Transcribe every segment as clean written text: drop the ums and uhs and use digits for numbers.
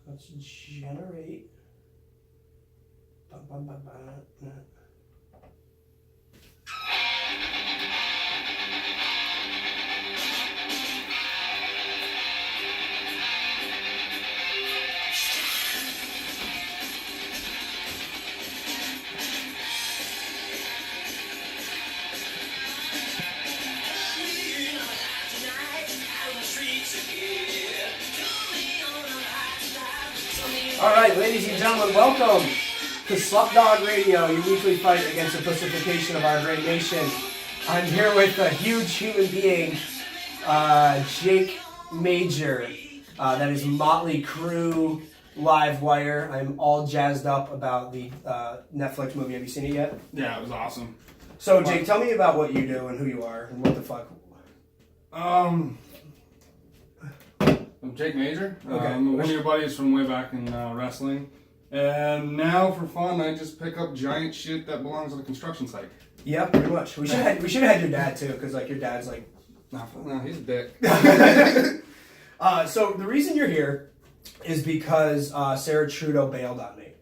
Let's generate. All right, ladies and gentlemen, welcome to Slupdog Radio, your weekly fight against the pussification of our great nation. I'm here with a huge human being, Jake Major. That is Motley Crue Live Wire. I'm all jazzed up about the Netflix movie. Have you seen it yet? Yeah, it was awesome. So, Jake, tell me about what you do and who you are and what the fuck. I'm Jake Major. Okay. I'm one of your buddies from way back in wrestling. And now, for fun, I just pick up giant shit that belongs on a construction site. Yeah, pretty much. We should have had your dad too, because like your dad's like. No, he's a dick. So the reason you're here is because Sarah Trudeau bailed on me,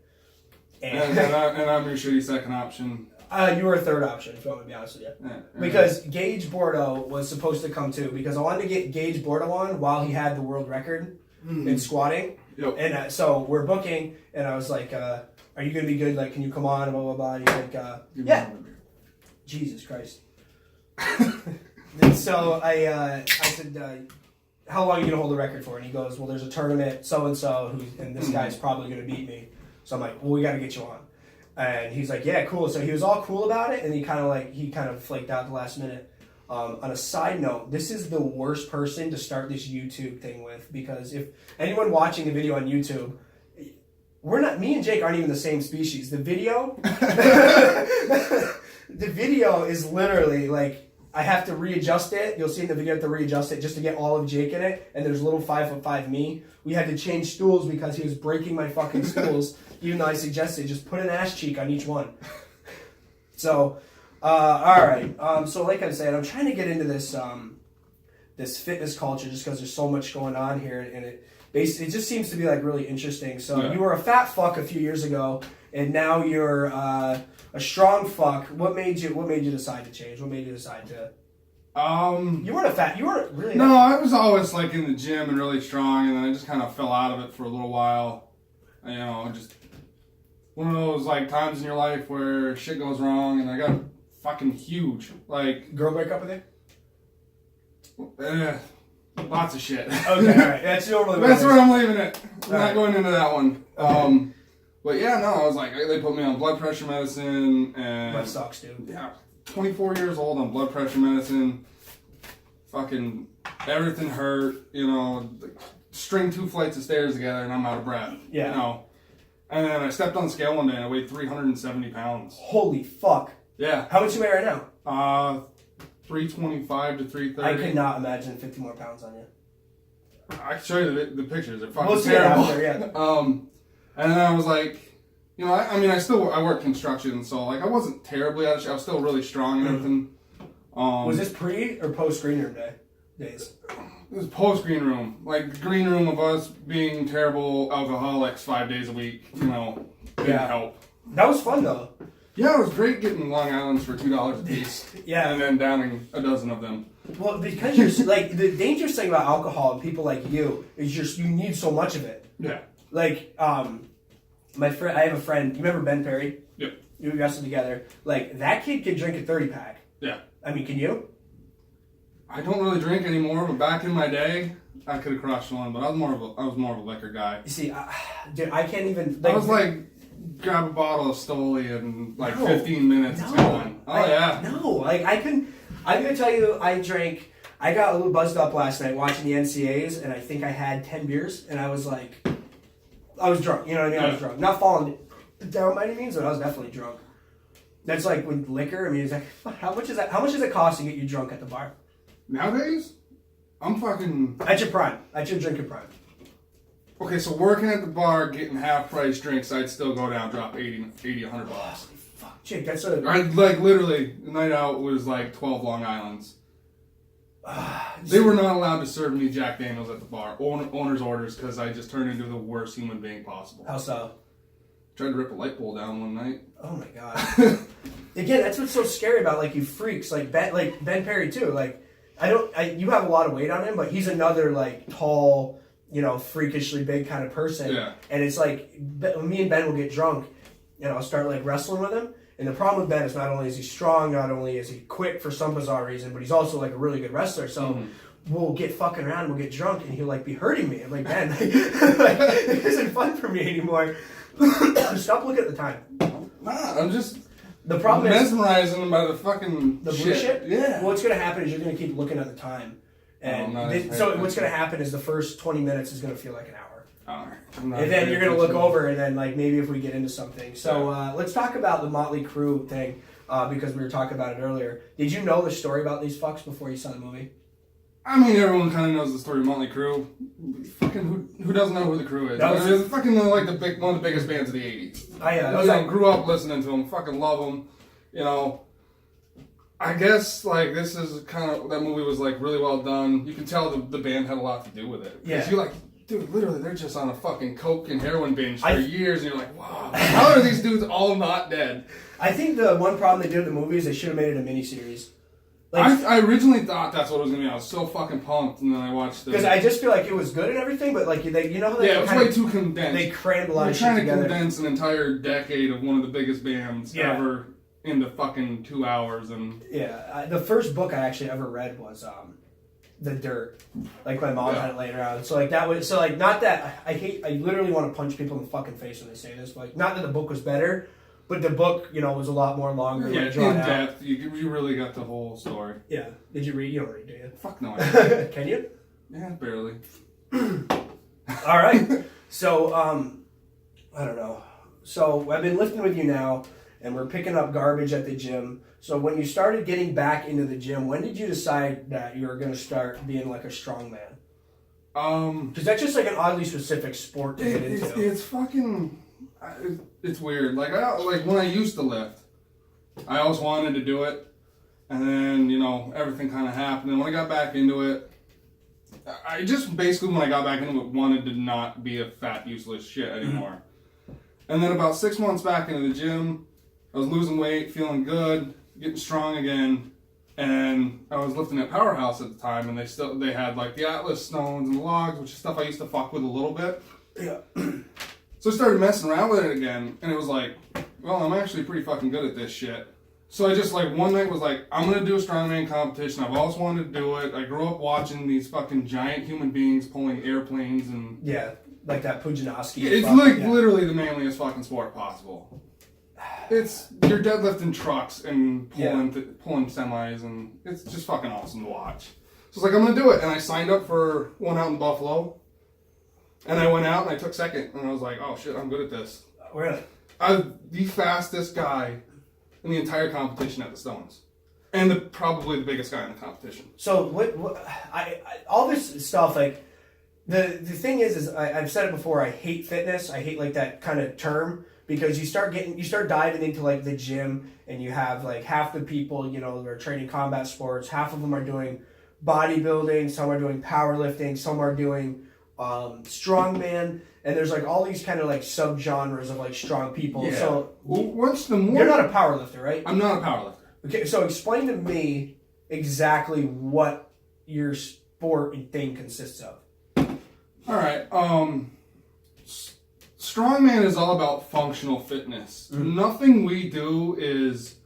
and I'm your shitty second option. You were a third option, if you want me to be honest with you. Yeah, because Gage Bordeaux was supposed to come too, because I wanted to get Gage Bordeaux on while he had the world record in squatting. Yep. And so we're booking, and I was like, are you going to be good? Like, can you come on? And blah, blah, blah. And he's like, yeah. Jesus Christ. And so I said, how long are you going to hold the record for? And he goes, well, there's a tournament, so-and-so, and this guy's probably going to beat me. So I'm like, well, we got to get you on. And he's like, yeah, cool. So he was all cool about it, and he kind of flaked out the last minute. On a side note, this is the worst person to start this YouTube thing with, because if anyone watching the video on YouTube, me and Jake aren't even the same species. The video, the video is literally like, I have to readjust it. You'll see in the video I have to readjust it just to get all of Jake in it. And there's a little 5'5" me. We had to change stools because he was breaking my fucking stools, even though I suggested just put an ass cheek on each one. So, all right. So like I said, I'm trying to get into this this fitness culture just because there's so much going on here, and it just seems to be like really interesting. So You were a fat fuck a few years ago, and now you're a strong fuck. What made you decide to change? What made you decide to? You weren't a fat. You weren't really. No, I was always like in the gym and really strong, and then I just kind of fell out of it for a little while. You know, just one of those like times in your life where shit goes wrong, and I got fucking huge. Like, girl break up with you? Lots of shit. Okay, all right. That's normally that's where I'm leaving it. I'm not right. going into that one. Okay. But yeah, no, I was like, they put me on blood pressure medicine, and that sucks, dude. Yeah, 24 years old on blood pressure medicine. Fucking everything hurt. You know, string 2 flights of stairs together, and I'm out of breath. Yeah. You know, and then I stepped on the scale one day, and I weighed 370 pounds. Holy fuck. Yeah. How much you weigh right now? 325 to 330. I could not imagine 50 more pounds on you. I can show you the pictures. They're fucking We'll see terrible. it after, yeah. And then I was like, you know, I work construction, so like I wasn't terribly out of shape. I was still really strong and everything. Was this pre or post green room days? It was post green room, like the green room of us being terrible alcoholics 5 days a week. You know, didn't help. That was fun though. Yeah, it was great getting Long Island's for $2 a piece. Yeah, and then downing a dozen of them. Well, because you're like, the dangerous thing about alcohol and people like you is you need so much of it. Yeah. Like, I have a friend. You remember Ben Perry? Yep. We wrestled together. Like, that kid could drink a 30-pack. Yeah. I mean, can you? I don't really drink anymore, but back in my day, I could have crushed one. But I was more of a liquor guy. You see, dude, I can't even. I was like, grab a bottle of Stoli in like 15 minutes. No. Going. Oh yeah. No, like I couldn't. I'm gonna tell you, I got a little buzzed up last night watching the NCAAs, and I think I had 10 beers, and I was like, I was drunk. You know what I mean? I was drunk. Not falling down by any means, but I was definitely drunk. That's like with liquor. I mean, it's like, how much does it cost to get you drunk at the bar? Nowadays, I'm fucking... At your prime. At your drinking prime. Okay, so working at the bar, getting half-price drinks, I'd still go down, drop 80, $100. Fuck, Jake, that's a... Like, literally, the night out was like 12 Long Islands. They were not allowed to serve me Jack Daniels at the bar. Owner's orders, because I just turned into the worst human being possible. How so? Tried to rip a light pole down one night. Oh my god. Again, that's what's so scary about like you freaks, like Ben Perry too. Like you have a lot of weight on him, but he's another like tall, freakishly big kind of person. Yeah. And it's like me and Ben will get drunk, and I'll start like wrestling with him. And the problem with Ben is not only is he strong, not only is he quick for some bizarre reason, but he's also like a really good wrestler. So we'll get fucking around, we'll get drunk, and he'll like be hurting me. I'm like, Ben, like, it isn't fun for me anymore. Stop looking at the time. Nah, I'm just the problem mesmerizing them by the fucking the blue shit. Yeah. What's gonna happen is you're gonna keep looking at the time, and so what's gonna happen is the first 20 minutes is gonna feel like an hour. And then you're gonna look over, and then like maybe if we get into something. So let's talk about the Motley Crue thing because we were talking about it earlier. Did you know the story about these fucks before you saw the movie? I mean, everyone kind of knows the story of Motley Crue. Fucking who doesn't know who the Crue is? They're fucking like one of the biggest bands of the '80s. I grew up listening to them. Fucking love them. I guess like this is kind of that movie was like really well done. You can tell the band had a lot to do with it. Yeah. You're like, dude, literally, they're just on a fucking coke and heroin binge for years, and you're like, wow, how are these dudes all not dead? I think the one problem they did with the movie is they should have made it a miniseries. Like, I originally thought that's what it was gonna be. I was so fucking pumped, and then I watched it because I just feel like it was good and everything, but like they, how they it was way too condensed. They crammed a lot of shit together. together. They're trying to condense an entire decade of one of the biggest bands ever into fucking 2 hours, and the first book I actually ever read was The Dirt. Like my mom had it later on. So like that was not that I literally want to punch people in the fucking face when they say this, but like, not that the book was better. But the book, was a lot more longer. Yeah, in depth. You really got the whole story. Yeah. Did you read? You don't read, do you? Fuck no. Can you? Yeah, barely. All right. So, I don't know. So I've been lifting with you now, and we're picking up garbage at the gym. So when you started getting back into the gym, when did you decide that you were going to start being like a strongman? Because that's just like an oddly specific sport to get into. It's fucking... It's weird. Like when I used to lift, I always wanted to do it, and then everything kind of happened. And when I got back into it, I just basically when I got back into it wanted to not be a fat useless shit anymore. And then about 6 months back into the gym, I was losing weight, feeling good, getting strong again, and I was lifting at Powerhouse at the time, and they had like the Atlas stones and the logs, which is stuff I used to fuck with a little bit. Yeah. So I started messing around with it again, and it was like, well, I'm actually pretty fucking good at this shit. So I just like one night was like, I'm gonna do a strongman competition. I've always wanted to do it. I grew up watching these fucking giant human beings pulling airplanes and like that Pujanowski. It's literally the manliest fucking sport possible. You're deadlifting trucks and pulling semis, and it's just fucking awesome to watch. So it's like, I'm gonna do it, and I signed up for one out in Buffalo. And I went out and I took second, and I was like, oh shit, I'm good at this. Really? I'm the fastest guy in the entire competition at the Stones. And probably the biggest guy in the competition. So what all this stuff, like, the thing is I've said it before, I hate fitness. I hate like that kind of term, because you start diving into like the gym, and you have like half the people, that are training combat sports, half of them are doing bodybuilding, some are doing powerlifting, some are doing strongman, and there's like all these kind of like subgenres of like strong people. Yeah. So you're not a powerlifter, right? I'm not a powerlifter. Okay, so explain to me exactly what your sport and thing consists of. All right. Strongman is all about functional fitness. Mm-hmm. Nothing we do is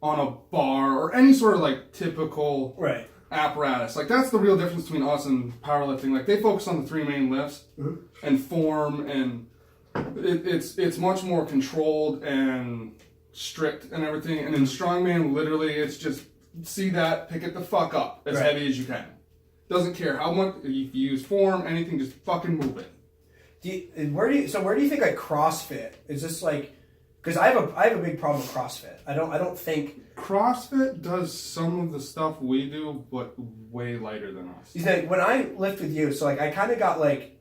on a bar or any sort of like typical apparatus. Like that's the real difference between us and powerlifting. Like they focus on the three main lifts and form, and it's much more controlled and strict and everything. And in strongman, literally, it's just see that, pick it the fuck up as heavy as you can. Doesn't care how much you use form, anything, just fucking move it. Where do you think like CrossFit is this like? Because I have a big problem with CrossFit. I don't think CrossFit does some of the stuff we do, but way lighter than us. You think when I lift with you, so like I kind of got like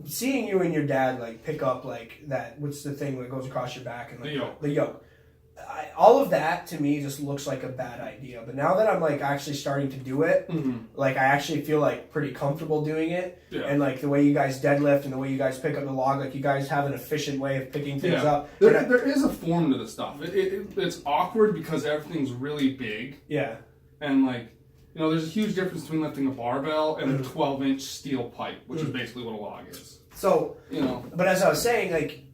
seeing you and your dad like pick up like that. What's the thing that goes across your back and like the yoke. The yoke. all of that to me just looks like a bad idea. But now that I'm like actually starting to do it, like I actually feel like pretty comfortable doing it. Yeah. And like the way you guys deadlift and the way you guys pick up the log, like you guys have an efficient way of picking things up. There is a form to the stuff. It's awkward because everything's really big. Yeah. And like, there's a huge difference between lifting a barbell and a 12-inch steel pipe, which is basically what a log is. So, but as I was saying, like,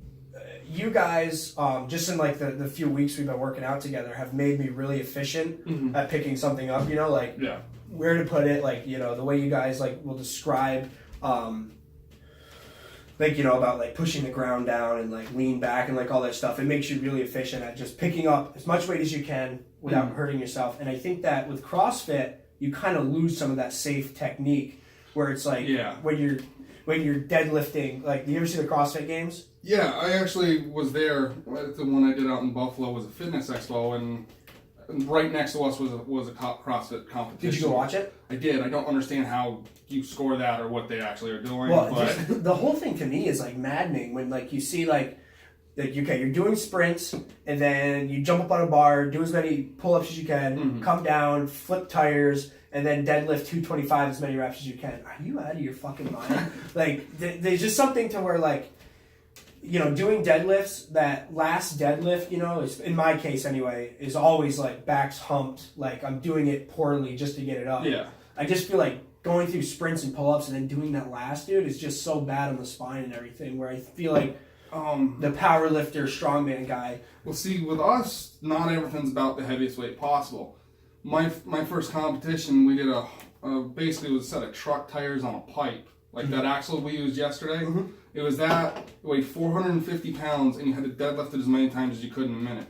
you guys, just in like the few weeks we've been working out together, have made me really efficient at picking something up. Like where to put it, like the way you guys like will describe, like about like pushing the ground down and like lean back and like all that stuff. It makes you really efficient at just picking up as much weight as you can without hurting yourself. And I think that with CrossFit, you kind of lose some of that safe technique where it's like when you're deadlifting. Like, do you ever see the CrossFit Games? Yeah, I actually was there. The one I did out in Buffalo was a fitness expo, and right next to us was a CrossFit competition. Did you go watch it? I did. I don't understand how you score that or what they actually are doing. Well, but the whole thing to me is like maddening when like you see like okay, you're doing sprints and then you jump up on a bar, do as many pull-ups as you can, come down, flip tires, and then deadlift 225 as many reps as you can. Are you out of your fucking mind? Like, there's just something to where like, doing deadlifts, that last deadlift, is, in my case anyway, is always like backs humped. Like I'm doing it poorly just to get it up. Yeah. I just feel like going through sprints and pull-ups and then doing that last, dude, is just so bad on the spine and everything, where I feel like the power lifter, strongman guy. Well, see, with us, not everything's about the heaviest weight possible. My first competition, we did basically was a set of truck tires on a pipe, like that axle we used yesterday. It was that, it weighed 450 pounds, and you had to deadlift it as many times as you could in a minute.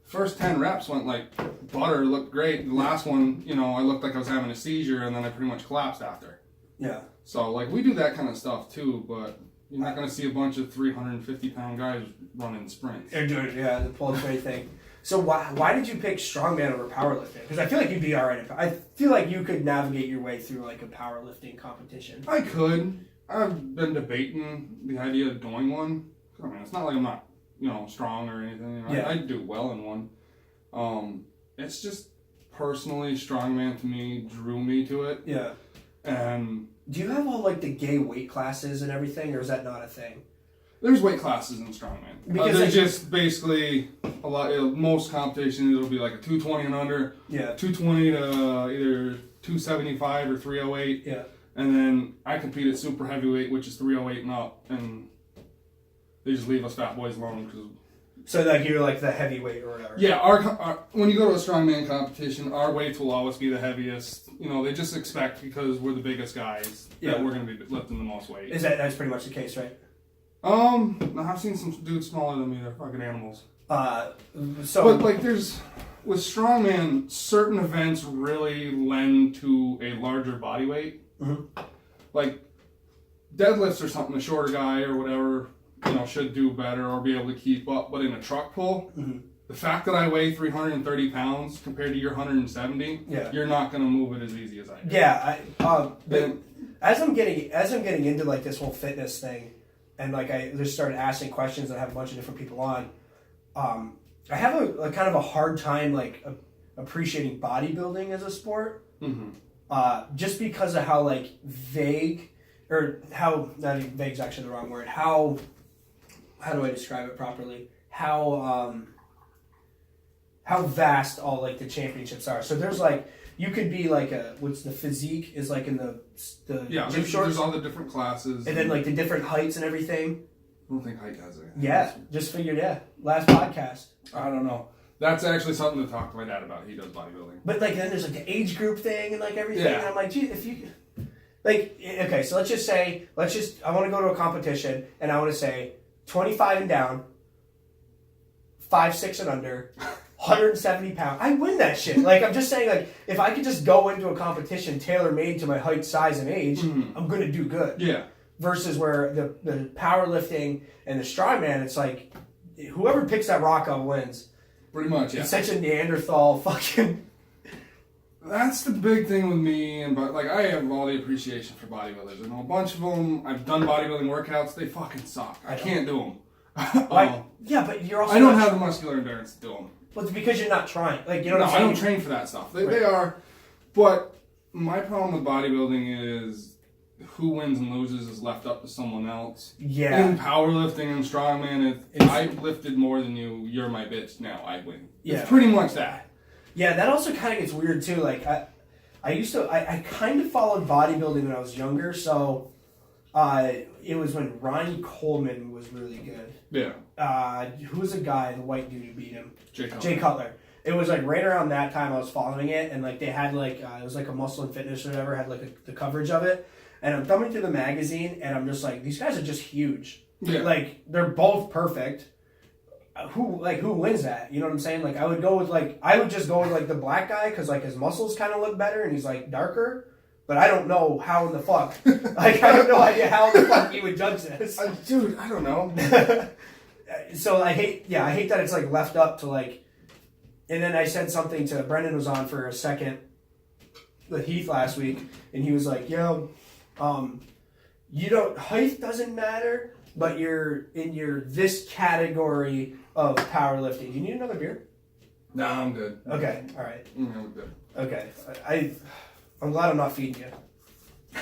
First 10 reps went like butter, looked great. The last one, I looked like I was having a seizure, and then I pretty much collapsed after. Yeah. So, like, we do that kind of stuff too, but you're not going to see a bunch of 350-pound guys running sprints. They're doing the pull weight thing. So why did you pick strongman over powerlifting? Because I feel like you'd be all right. I feel like you could navigate your way through like a powerlifting competition. I could. I've been debating the idea of doing one. I mean, it's not like I'm not, strong or anything. I do well in one. It's just personally, strongman to me drew me to it. Yeah. And do you have all like the gay weight classes and everything, or is that not a thing? There's weight classes in strongman. Because there's just basically a lot. Most competitions it'll be like a 220 and under. Yeah. 220 to either 275 or 308. Yeah. And then I compete at super heavyweight, which is 308 and up, and they just leave us fat boys alone because. So like you're like the heavyweight or whatever. Yeah, our when you go to a strongman competition, our weights will always be the heaviest. They just expect because we're the biggest guys that we're going to be lifting the most weight. That's pretty much the case, right? I've seen some dudes smaller than me. They're fucking animals. But like, with strongman, certain events really lend to a larger body weight. Like deadlifts or something, a shorter guy or whatever, should do better or be able to keep up. But in a truck pull, the fact that I weigh 330 pounds compared to your 170, you're not going to move it as easy as I do. Yeah, but as I'm getting into like this whole fitness thing, and like I just started asking questions and I have a bunch of different people on, I have a kind of a hard time like appreciating bodybuilding as a sport, just because of how like vague, or how, not even vague is actually the wrong word. How do I describe it properly? How vast all like the championships are. So there's like, you could be like what's the physique is like in the gym shorts. There's all the different classes. And then like the different heights and everything. I don't think height has it. Yeah, just figured, last podcast. I don't know. That's actually something to talk to my dad about. He does bodybuilding. But like then there's like the age group thing and like everything. Yeah. And I'm like, gee, if you, like, okay, so let's just I want to go to a competition and I want to say 25 and down, 5'6" and under, 170 pounds. I win that shit. Like, I'm just saying, like, if I could just go into a competition tailor-made to my height, size, and age, I'm going to do good. Yeah. Versus where the powerlifting and the strongman, it's like, whoever picks that rock up wins. Pretty much, yeah. It's such a Neanderthal fucking... That's the big thing with me, and like I have all the appreciation for bodybuilders. I know a bunch of them. I've done bodybuilding workouts. They fucking suck. I can't do them. Yeah, but you're also... I don't have the muscular endurance to do them. Well, it's because you're not trying. Like, you know No, what I I'm don't saying? train for that stuff. They Right. are, but my problem with bodybuilding is who wins and loses is left up to someone else. Yeah. In powerlifting and strongman, if I lifted more than you, you're my bitch. Now I win. Yeah. It's pretty much that. Yeah, that also kind of gets weird too. Like, I kind of followed bodybuilding when I was younger, so it was when Ronnie Coleman was really good. Yeah. Who was the guy, the white dude who beat him? Jay Jay Cutler. It was like right around that time I was following it, and like they had like it was like a Muscle and Fitness or whatever, had like the coverage of it, and I'm thumbing through the magazine, and I'm just like, these guys are just huge. Yeah. Like they're both perfect. Who wins that? You know what I'm saying? Like I would just go with like the black guy because like his muscles kind of look better and he's like darker. But I don't know how in the fuck. Like I have no idea how in the fuck you would judge this. Dude, I don't know. So I hate that it's like left up to like. And then I said something to Brendan was on for a second with Heath last week, and he was like, "Yo, height doesn't matter, but you're in this category of powerlifting. Do you need another beer?" No, I'm good. Okay, all right. I'm good. Okay, I'm glad I'm not feeding you.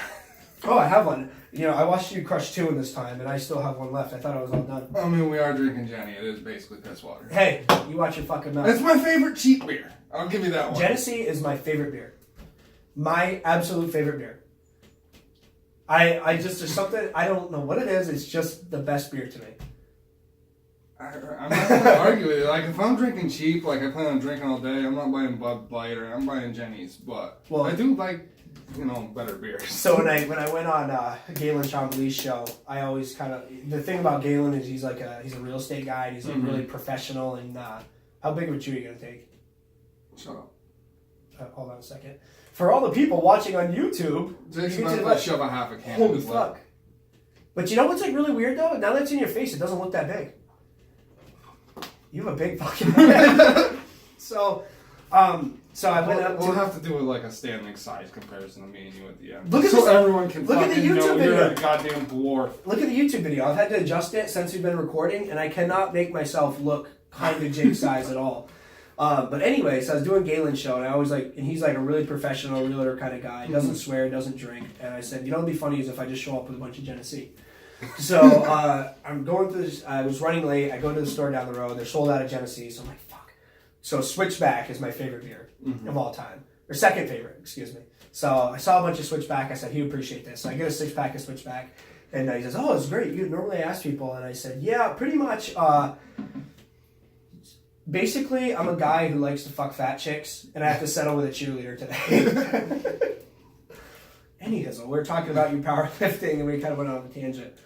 Oh, I have one. You know, I watched you crush 2 in this time, and I still have one left. I thought I was all done. I mean, we are drinking Jenny. It is basically piss water. Hey, you watch your fucking mouth. It's my favorite cheap beer. I'll give you that one. Genesee is my favorite beer. My absolute favorite beer. I just, there's something, I don't know what it is, it's just the best beer to me. I'm not going to argue with it. Like, if I'm drinking cheap, like I plan on drinking all day, I'm not buying Bud Light or I'm buying Jenny's. But I do like, better beers. So when I went on Galen Chambly's show, I always kind of, the thing about Galen is he's a real estate guy. And he's like really professional. And how big of a chew are you gonna take? Shut up. Hold on a second. For all the people watching on YouTube, Jason, you I'm can going to shove a half a can in holy his lip. fuck. But you know what's like really weird though? Now that it's in your face, it doesn't look that big. You have a big fucking head. So I went up to... We'll have to do like a standing size comparison of me and you at the end. Look at so this- everyone can look at the fucking know YouTube you're video. a goddamn dwarf. Look at the YouTube video. I've had to adjust it since we've been recording, and I cannot make myself look kind of Jake size at all. But anyway, so I was doing Galen's show, and I always and he's like a really professional realtor kind of guy. He doesn't swear, doesn't drink. And I said, what'd be funny is if I just show up with a bunch of Genesee. So I'm going through this, I was running late, I go to the store down the road, they're sold out of Genesee, so I'm like, fuck. So Switchback is my favorite beer of all time. Or second favorite, excuse me. So I saw a bunch of Switchback, I said, he'd appreciate this. So I get a 6-pack of Switchback, and he says, oh, it's great, you normally ask people, and I said, yeah, pretty much, basically, I'm a guy who likes to fuck fat chicks, and I have to settle with a cheerleader today. Anyways, we were talking about your powerlifting, and we kind of went on a tangent.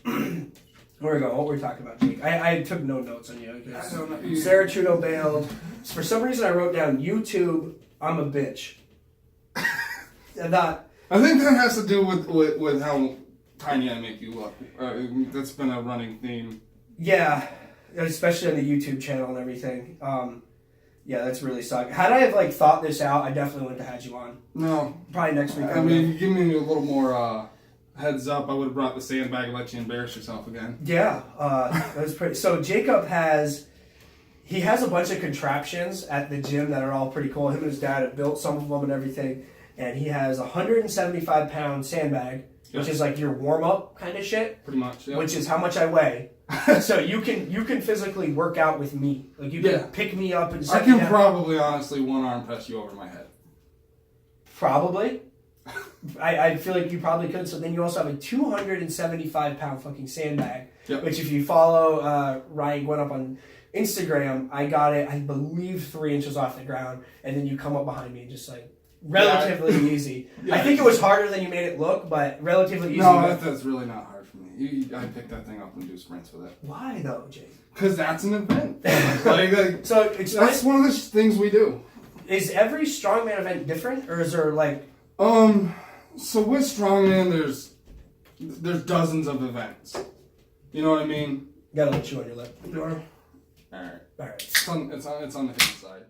Where we go? What were we talking about, Jake? I took no notes on you. I don't know. Sarah Trudeau bailed. For some reason, I wrote down YouTube. I'm a bitch. I'm not. I think that has to do with how tiny I make you look. That's been a running theme. Yeah, especially on the YouTube channel and everything. Yeah, that's really sucked. Had I have thought this out, I definitely wouldn't have had you on. No. Probably next week. I mean, you give me a little more heads up, I would have brought the sandbag and let you embarrass yourself again. Yeah, that was pretty. So Jacob has a bunch of contraptions at the gym that are all pretty cool. Him and his dad have built some of them and everything. And he has a 175-pound sandbag, which is like your warm-up kind of shit. Pretty much, yeah. Which is how much I weigh. So you can physically work out with me. Like you can pick me up and set I me can down. probably, honestly, one arm press you over my head. Probably. I feel like you probably could. So then you also have a 275-pound fucking sandbag. Yep. Which if you follow Ryan Gwynn up on Instagram, I got it, I believe, 3 inches off the ground. And then you come up behind me and just relatively easy. Yeah. I think it was harder than you made it look, but relatively easy. No, that's really not hard for me. I pick that thing up and do sprints with it. Why though, Jake? Because that's an event. So explain, that's one of the things we do. is every strongman event different, or is there So with strongman, there's dozens of events. You know what I mean? Gotta let you on your lip. All right. It's on the hidden side.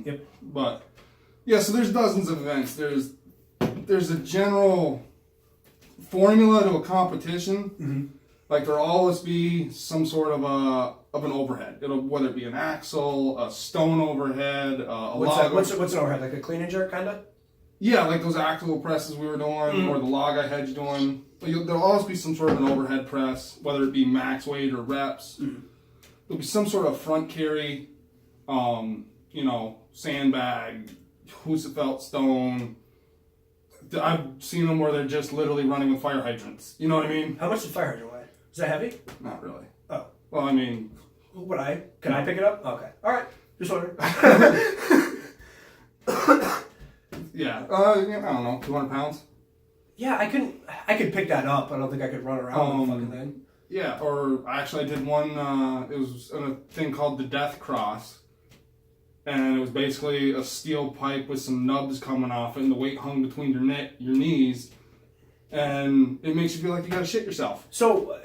Yep. But yeah, so there's dozens of events. There's a general formula to a competition, Like there'll always be some sort of an overhead. Whether it be an axle, a stone overhead, a log. What's an overhead? Like a clean and jerk kind of? Yeah, like those axle presses we were doing, or the log I had you doing. There'll always be some sort of an overhead press, whether it be max weight or reps. There'll be some sort of front carry, sandbag, Husafelt stone. I've seen them where they're just literally running with fire hydrants. You know what I mean? How much does fire hydrant weigh? Is that heavy? Not really. Oh. Well, I mean... Can I pick it up? Okay. Alright. Just wondering. Yeah. I don't know. 200 pounds? Yeah, I could pick that up. I don't think I could run around with the fucking thing. Yeah, or actually I did one, it was a thing called the Death Cross. And it was basically a steel pipe with some nubs coming off it, and the weight hung between your knees. And it makes you feel like you gotta shit yourself. So,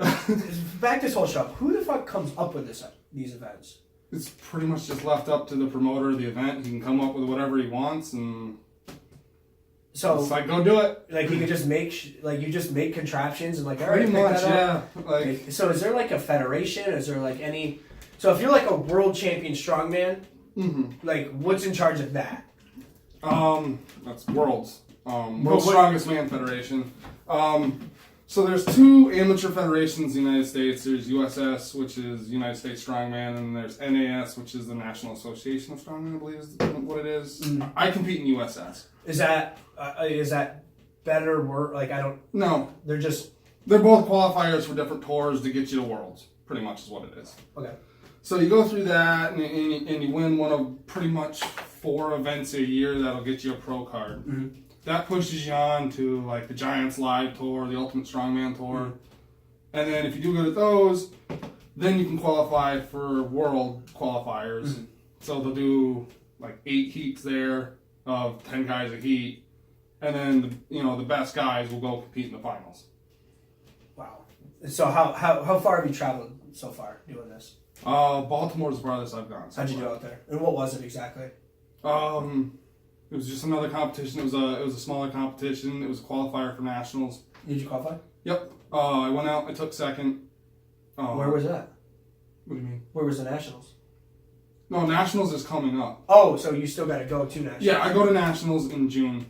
back to this whole shop. Who the fuck comes up with these events? It's pretty much just left up to the promoter of the event. He can come up with whatever he wants, and so it's like, go do it. Like you could just make you just make contraptions and like, all right, Pretty pick much, that yeah. up. Like, so is there like a federation? Is there like any? So if you're like a world champion strongman, like what's in charge of that? That's Worlds. World's Strongest Man Federation. So there's two amateur federations in the United States. There's USS, which is United States Strongman, and there's NAS, which is the National Association of Strongmen, I believe is what it is. I compete in USS. Is that better work? Like I don't. No. They're both qualifiers for different tours to get you to Worlds, pretty much is what it is. Okay. So you go through that, and you win one of pretty much 4 events a year that'll get you a pro card. That pushes you on to like the Giants Live Tour, the Ultimate Strongman Tour. And then if you do good at those, then you can qualify for world qualifiers. So they'll do like 8 heats there of 10 guys a heat. And then the best guys will go compete in the finals. Wow. So how far have you traveled so far doing this? Baltimore's the farthest I've gone. How'd you do out there? And what was it exactly? It was just another competition. It was a smaller competition. It was a qualifier for nationals. Did you qualify? Yep. I went out. I took second. Where was that? What do you mean? Where was the nationals? No, nationals is coming up. Oh, so you still got to go to nationals? Yeah, I go to nationals in June.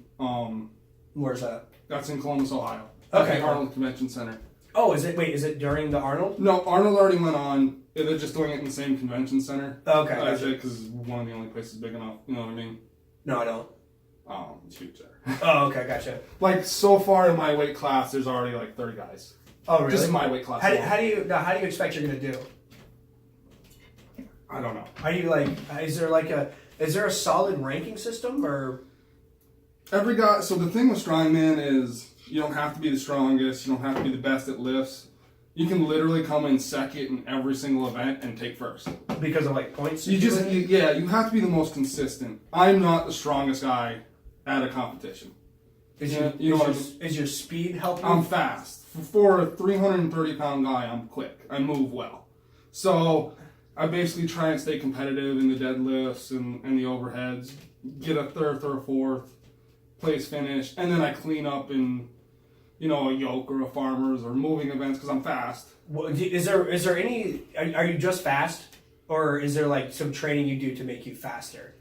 Where's that? That's in Columbus, Ohio. Okay. At the Arnold Convention Center. Oh, is it during the Arnold? No, Arnold already went on. They're just doing it in the same convention center. Okay. That's it, because one of the only places big enough. You know what I mean? No, I don't. It's huge there. Oh, okay, gotcha. Like, so far in my weight class, there's already like 30 guys. Oh, really? Just in my weight class. How do you expect you're gonna do? I don't know. Are you like? Is there a solid ranking system or? Every guy. So the thing with strongman is you don't have to be the strongest. You don't have to be the best at lifts. You can literally come in second in every single event and take first. Because of like points? You have to be the most consistent. I'm not the strongest guy at a competition. Is your speed helping? I'm fast. For a 330-pound guy, I'm quick. I move well. So I basically try and stay competitive in the deadlifts and the overheads. Get a third or fourth place finish. And then I clean up in a yoke or a farmer's or moving events because I'm fast. Is there any? Are you just fast, or is there like some training you do to make you faster?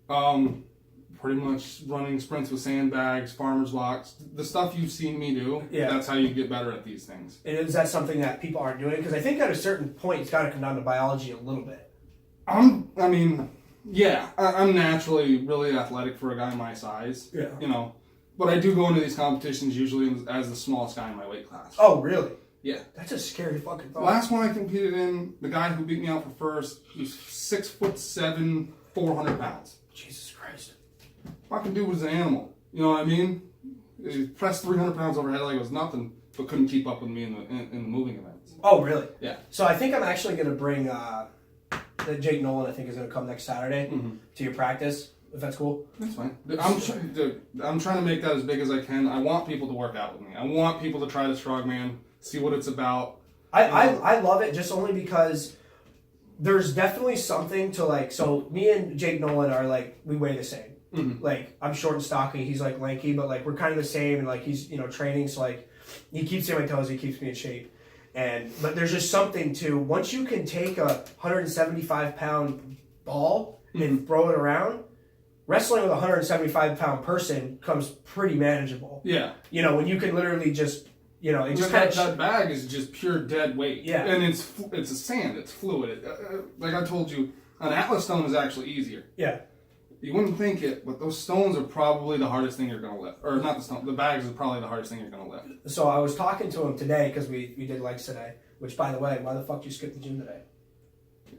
Pretty much running sprints with sandbags, farmer's walks, the stuff you've seen me do. Yeah. That's how you get better at these things. And is that something that people aren't doing? Because I think at a certain point it's got to come down to biology a little bit. I'm naturally really athletic for a guy my size. Yeah. But I do go into these competitions usually as the smallest guy in my weight class. Oh, really? Yeah. That's a scary fucking thought. Last one I competed in, the guy who beat me out for first, he was 6'7", 400 pounds. Jesus Christ. Fucking dude was an animal. You know what I mean? He pressed 300 pounds overhead like it was nothing, but couldn't keep up with me in the moving events. Oh, really? Yeah. So I think I'm actually going to bring Jake Nolan. I think is going to come next Saturday to your practice. If that's cool. That's fine. I'm trying to make that as big as I can. I want people to work out with me. I want people to try the strongman, see what it's about. I love it just only because there's definitely something to like. So me and Jake Nolan are like we weigh the same. Like I'm short and stocky, he's like lanky, but like we're kind of the same, and like he's training, so like he keeps me on my toes, he keeps me in shape. But there's just something to, once you can take a 175-pound ball and throw it around, wrestling with a 175-pound person comes pretty manageable. Yeah. You know, when you can literally just, you know, it just that bag is just pure dead weight. Yeah. And it's a sand. It's fluid. Like I told you, an Atlas stone is actually easier. Yeah. You wouldn't think it, but those stones are probably the hardest thing you're going to lift. Or not the stone. The bags are probably the hardest thing you're going to lift. So I was talking to him today because we did legs today. Which, by the way, why the fuck did you skip the gym today?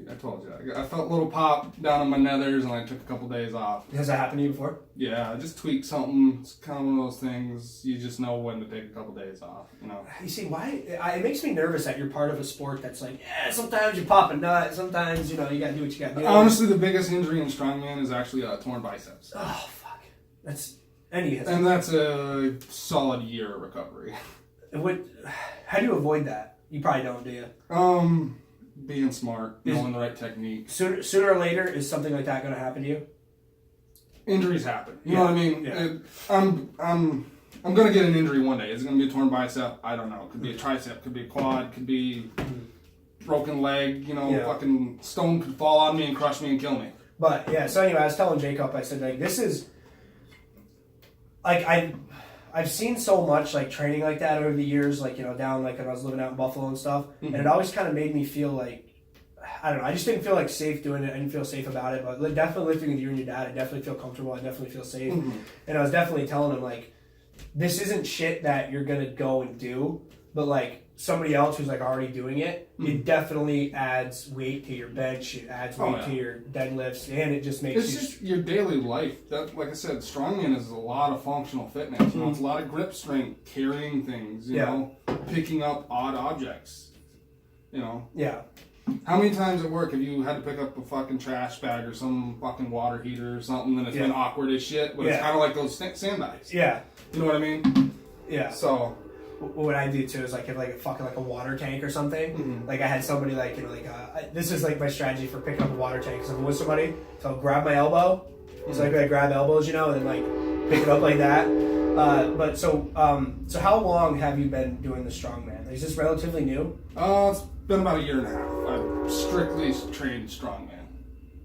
I told you. I felt a little pop down in my nethers, and I took a couple days off. Has that happened to you before? Yeah, I just tweaked something. It's kind of one of those things. You just know when to take a couple days off. You know. You see, it makes me nervous that you're part of a sport that's like, yeah, sometimes you pop a nut, sometimes, you know, you gotta do what you gotta do. Honestly, the biggest injury in strongman is actually torn biceps. Oh, fuck. That's a solid year of recovery. How do you avoid that? You probably don't, do you? Being smart, knowing the right technique. Sooner or later, is something like that going to happen to you? Injuries happen. You know what I mean? Yeah. I'm going to get an injury one day. Is it going to be a torn bicep? I don't know. Could be a tricep, could be a quad, could be broken leg. You know, fucking stone could fall on me and crush me and kill me. But yeah. So anyway, I was telling Jacob. I said, like, this is like I've seen so much like training like that over the years, like, you know, down like when I was living out in Buffalo and stuff, and it always kind of made me feel like, I don't know, I just didn't feel like safe doing it. I didn't feel safe about it, but definitely lifting with you and your dad, I definitely feel comfortable. I definitely feel safe, and I was definitely telling him like, this isn't shit that you're gonna go and do, but like somebody else who's like already doing it, it definitely adds weight to your bench, it adds weight to your deadlifts, and it just makes it's just your daily life. That, like I said, strongman is a lot of functional fitness. You know, it's a lot of grip strength, carrying things. You know, picking up odd objects. You know. Yeah. How many times at work have you had to pick up a fucking trash bag or some fucking water heater or something, and it's been awkward as shit? But it's kind of like those sandbags. Yeah. You know what I mean? Yeah. So. What I do too is like if like a water tank or something, like I had somebody like, you know, like this is like my strategy for picking up a water tank. So if I'm with somebody, so I'll grab my elbow. It's like I grab elbows, you know, and then like pick it up like that. But so how long have you been doing the strongman? Is this relatively new? It's been about a year and a half. I've strictly trained strongman.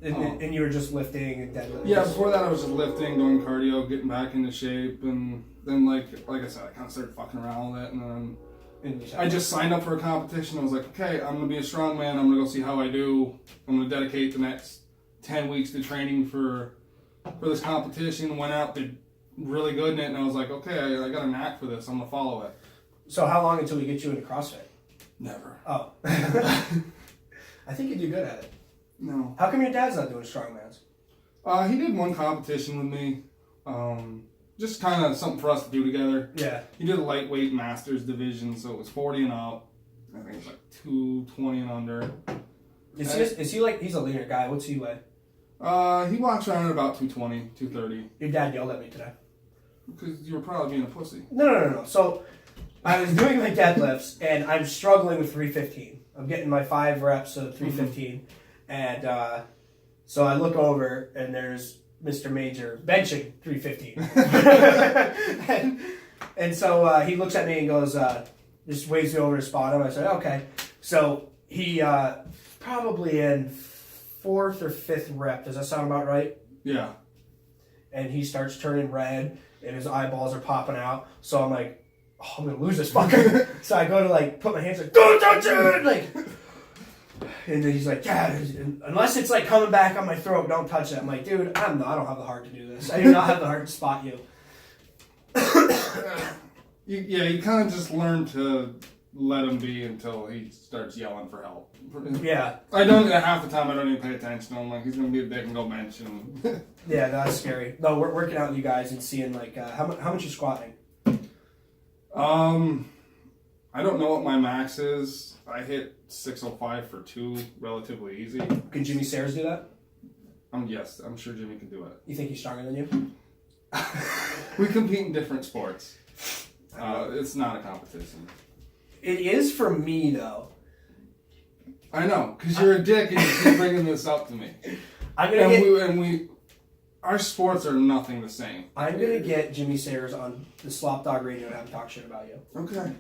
And you were just lifting and deadlifting? Yeah, before that I was just lifting, doing cardio, getting back into shape, and then like I said, I kind of started fucking around with it, and then I just signed up for a competition. I was like, okay, I'm gonna be a strongman. I'm gonna go see how I do. I'm gonna dedicate the next 10 weeks to training for this competition. Went out, did really good in it, and I was like, okay, I got a knack for this. I'm gonna follow it. So how long until we get you into CrossFit? Never. Oh. I think you'd do good at it. No. How come your dad's not doing strongmans? He did one competition with me. Just kind of something for us to do together. Yeah. He did a lightweight masters division, so it was 40 and up. I think it was like 220 and under. Is he like, he's a leaner guy. What's he weigh? He walks around at about 220, 230. Your dad yelled at me today. Because you were probably being a pussy. No. So I was doing my deadlifts, and I'm struggling with 315. I'm getting my 5 reps of 315. And so I look over, and there's Mr. Major benching 315. and so he looks at me and goes, just waves me over to spot him. I said, okay. So he probably in 4th or 5th rep. Does that sound about right? Yeah. And he starts turning red, and his eyeballs are popping out. So I'm like, oh, I'm going to lose this fucker. So I go to, like, put my hands like, don't touch it! Like, and then he's like, yeah, unless it's, like, coming back on my throat, don't touch it. I'm like, dude, I don't have the heart to do this. I do not have the heart to spot you. You kind of just learn to let him be until he starts yelling for help. Yeah. Half the time I don't even pay attention to him. Like, he's going to be a dick and go bench. And Yeah, that's scary. No, we're working out with you guys and seeing, like, how much you squatting? I don't know what my max is. I hit 605 for 2 relatively easy. Can Jimmy Sayers do that? Yes, I'm sure Jimmy can do it. You think he's stronger than you? We compete in different sports. It's not a competition. It is for me, though. I know, because you're a dick and you keep bringing this up to me. Our sports are nothing the same. I'm gonna get Jimmy Sayers on the Slop Dog Radio and have him talk shit about you. Okay.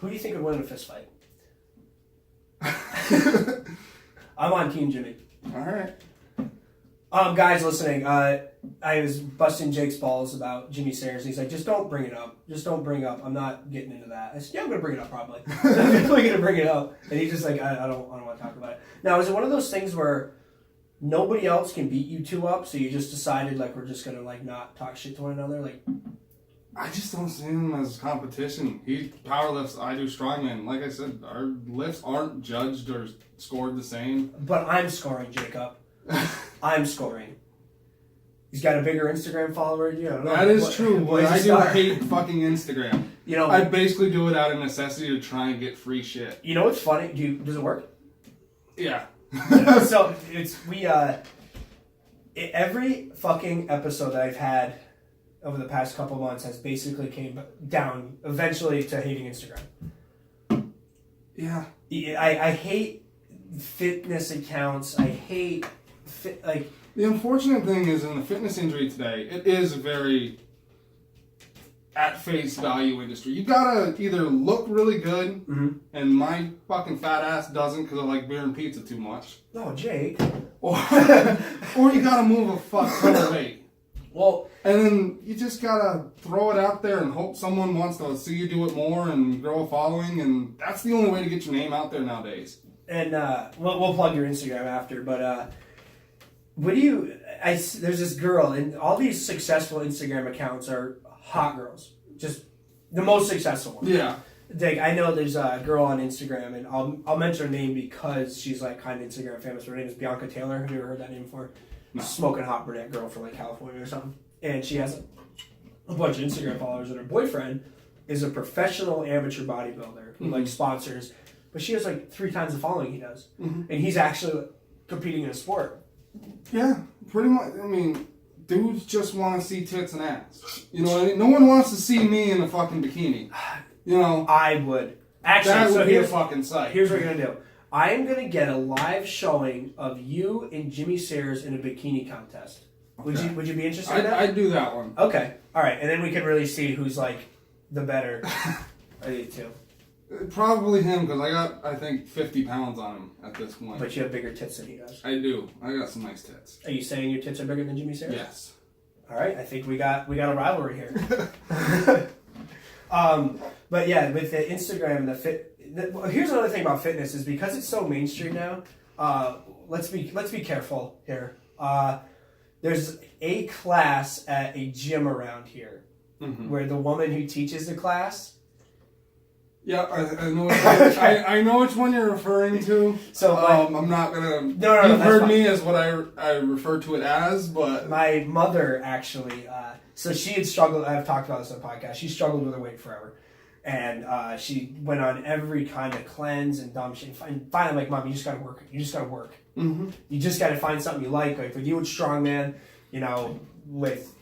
Who do you think would win in a fist fight? I'm on Team Jimmy. All right. Guys listening, I was busting Jake's balls about Jimmy Sayers. He's like, just don't bring it up. Just don't bring up. I'm not getting into that. I said, yeah, I'm gonna bring it up probably. I'm definitely gonna bring it up. And he's just like, I don't want to talk about it. Now, is it one of those things where nobody else can beat you two up, so you just decided like we're just gonna like not talk shit to one another? Like, I just don't see him as competition. He power lifts, I do strongman. Like I said, our lifts aren't judged or scored the same. but I'm scoring, Jacob. I'm scoring. He's got a bigger Instagram follower than you. I don't know. That is true, but he's a I do star. hate fucking Instagram. You know, I basically do it out of necessity to try and get free shit. you know what's funny? Does it work? Yeah. So every fucking episode that I've had over the past couple months has basically came down eventually to hating Instagram. Yeah. I hate fitness accounts. I hate The unfortunate thing is in the fitness industry today, it is a very at face value industry. You gotta either look really good, and my fucking fat ass doesn't because I like beer and pizza too much, no, Jake. or you gotta move a fuck ton of weight. Well, And then you just gotta throw it out there and hope someone wants to see you do it more and grow a following, and that's the only way to get your name out there nowadays. and we'll plug your Instagram after, but there's this girl, and all these successful Instagram accounts are hot girls, just the most successful ones. Yeah. Like, I know there's a girl on Instagram, and I'll mention her name because she's like kind of Instagram famous. Her name is Bianca Taylor. Have you ever heard that name before? No. Smoking hot brunette girl from like California or something. And she has a bunch of Instagram followers, and her boyfriend is a professional amateur bodybuilder who like sponsors, but she has like 3 times the following he does, and he's actually competing in a sport. Yeah, pretty much. I mean, dudes just want to see tits and ass. You know what I mean? No one wants to see me in a fucking bikini. You know? I would. Actually, That so would be a here's fucking sight. what we're going to do. I am going to get a live showing of you and Jimmy Sayers in a bikini contest. Okay. Would you be interested in that? I'd do that one. Okay. All right. And then we can really see who's like the better of you two. Probably him, because I got, I think, 50 pounds on him at this point. But you have bigger tits than he does. I do. I got some nice tits. Are you saying your tits are bigger than Jimmy Sayers? Yes. All right. I think we got a rivalry here. But yeah, with the Instagram and here's another thing about fitness is because it's so mainstream now. Let's be careful here. There's a class at a gym around here where the woman who teaches the class. Yeah, I know. I know which one you're referring to. So I'm not gonna. No, You've that's heard fine. me as what I refer to it as, but My mother actually, so she had struggled. I've talked about this on the podcast. She struggled with her weight forever, and she went on every kind of cleanse and dumb shit. And finally, I'm like, Mom, you just gotta work. You just gotta work. You just gotta find something you like. Like with you with strongman, you know, with